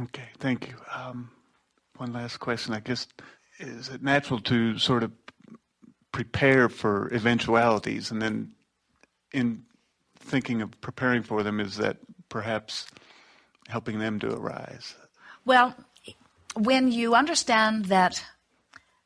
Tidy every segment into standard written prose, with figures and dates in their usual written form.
Okay, thank you. One last question. I guess, is it natural to sort of prepare for eventualities, and then in thinking of preparing for them, is that perhaps helping them to arise? Well, when you understand that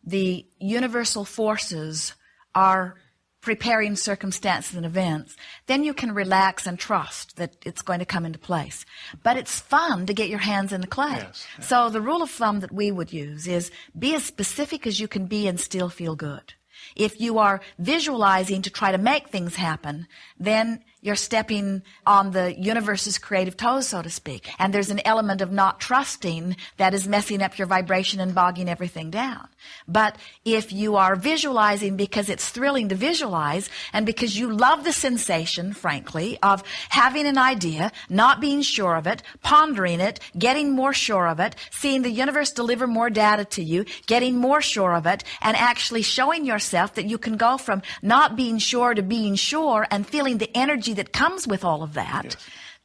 the universal forces are preparing circumstances and events, then you can relax and trust that it's going to come into place. But it's fun to get your hands in the clay. Yes, yes. So the rule of thumb that we would use is be as specific as you can be and still feel good. If you are visualizing to try to make things happen, then you're stepping on the universe's creative toes, so to speak. And there's an element of not trusting that is messing up your vibration and bogging everything down. But if you are visualizing because it's thrilling to visualize and because you love the sensation, frankly, of having an idea, not being sure of it, pondering it, getting more sure of it, seeing the universe deliver more data to you, getting more sure of it, and actually showing yourself that you can go from not being sure to being sure and feeling the energy that comes with all of that, yes.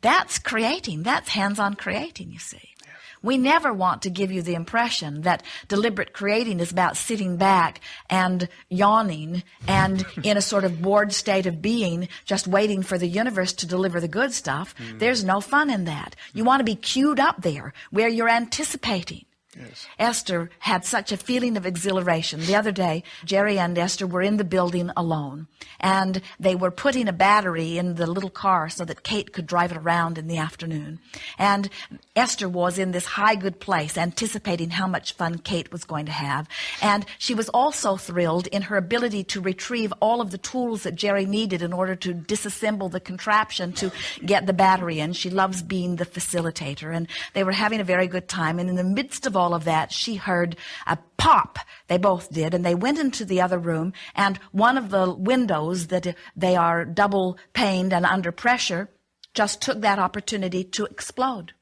That's creating. That's hands-on creating, you see. Yes. We never want to give you the impression that deliberate creating is about sitting back and yawning and in a sort of bored state of being, just waiting for the universe to deliver the good stuff. There's no fun in that. You want to be queued up there where you're anticipating. Yes. Esther had such a feeling of exhilaration. The other day, Jerry and Esther were in the building alone, and they were putting a battery in the little car so that Kate could drive it around in the afternoon. And Esther was in this high good place, anticipating how much fun Kate was going to have. And she was also thrilled in her ability to retrieve all of the tools that Jerry needed in order to disassemble the contraption to get the battery in. She loves being the facilitator, and they were having a very good time. And in the midst of all of that, she heard a pop. They both did, and they went into the other room, and one of the windows that they are double paned and under pressure just took that opportunity to explode.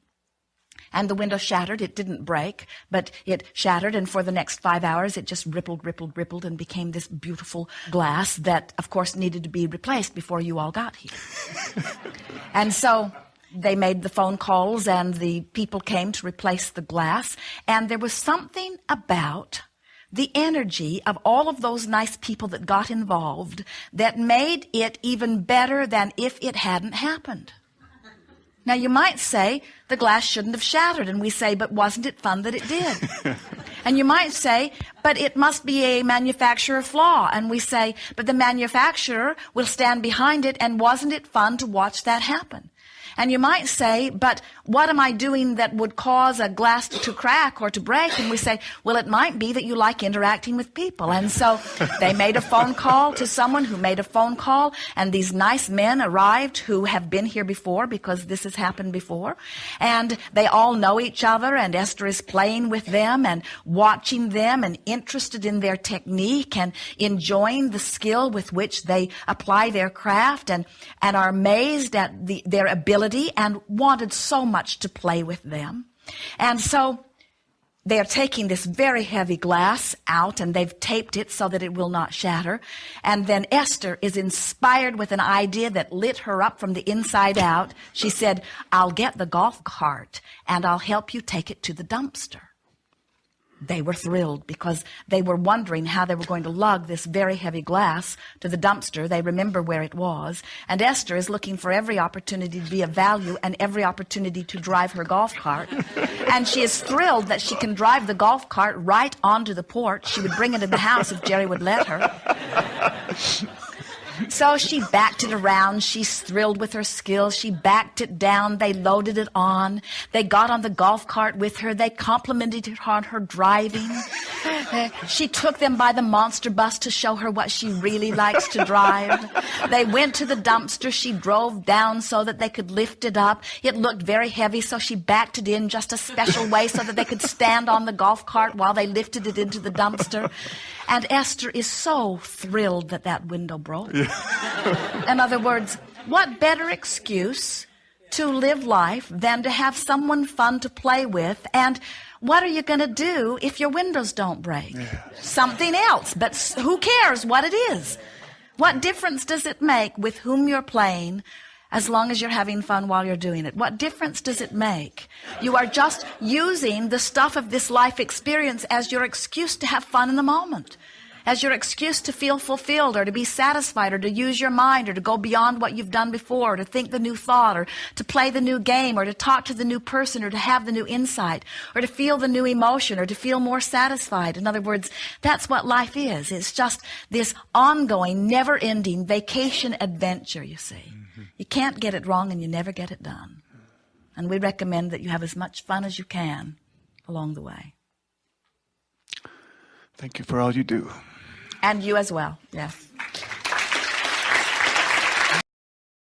And the window shattered. It didn't break, but it shattered, and for the next 5 hours it just rippled, and became this beautiful glass that, of course, needed to be replaced before you all got here. And so they made the phone calls, and the people came to replace the glass. And there was something about the energy of all of those nice people that got involved that made it even better than if it hadn't happened. Now, you might say the glass shouldn't have shattered, and we say, but wasn't it fun that it did? And you might say, but it must be a manufacturer flaw, and we say, but the manufacturer will stand behind it, and wasn't it fun to watch that happen? And you might say, but what am I doing that would cause a glass to crack or to break? And we say, well, it might be that you like interacting with people. And so they made a phone call to someone who made a phone call, and these nice men arrived who have been here before because this has happened before. And they all know each other, and Esther is playing with them and watching them and interested in their technique and enjoying the skill with which they apply their craft, and are amazed at their ability and wanted so much to play with them. And so they are taking this very heavy glass out, and they've taped it so that it will not shatter. And then Esther is inspired with an idea that lit her up from the inside out. She said, I'll get the golf cart and I'll help you take it to the dumpster. They were thrilled because they were wondering how they were going to lug this very heavy glass to the dumpster. They remember where it was. And Esther is looking for every opportunity to be of value and every opportunity to drive her golf cart. And she is thrilled that she can drive the golf cart right onto the porch. She would bring it in the house if Jerry would let her. So she backed it around. She's thrilled with her skills. She backed it down. They loaded it on. They got on the golf cart with her. They complimented her on her driving. She took them by the monster bus to show her what she really likes to drive. They went to the dumpster. She drove down so that they could lift it up. It looked very heavy, so she backed it in just a special way so that they could stand on the golf cart while they lifted it into the dumpster. And Esther is so thrilled that that window broke. In other words, what better excuse to live life than to have someone fun to play with? And what are you going to do if your windows don't break? Yeah. Something else, but who cares what it is? What difference does it make with whom you're playing? as long as you're having fun while you're doing it? What difference does it make? You are just using the stuff of this life experience as your excuse to have fun in the moment, as your excuse to feel fulfilled or to be satisfied or to use your mind or to go beyond what you've done before, or to think the new thought or to play the new game or to talk to the new person or to have the new insight or to feel the new emotion or to feel more satisfied. In other words, that's what life is. It's just this ongoing, never-ending vacation adventure, you see. You can't get it wrong and you never get it done. And we recommend that you have as much fun as you can along the way. Thank you for all you do. And you as well, yes.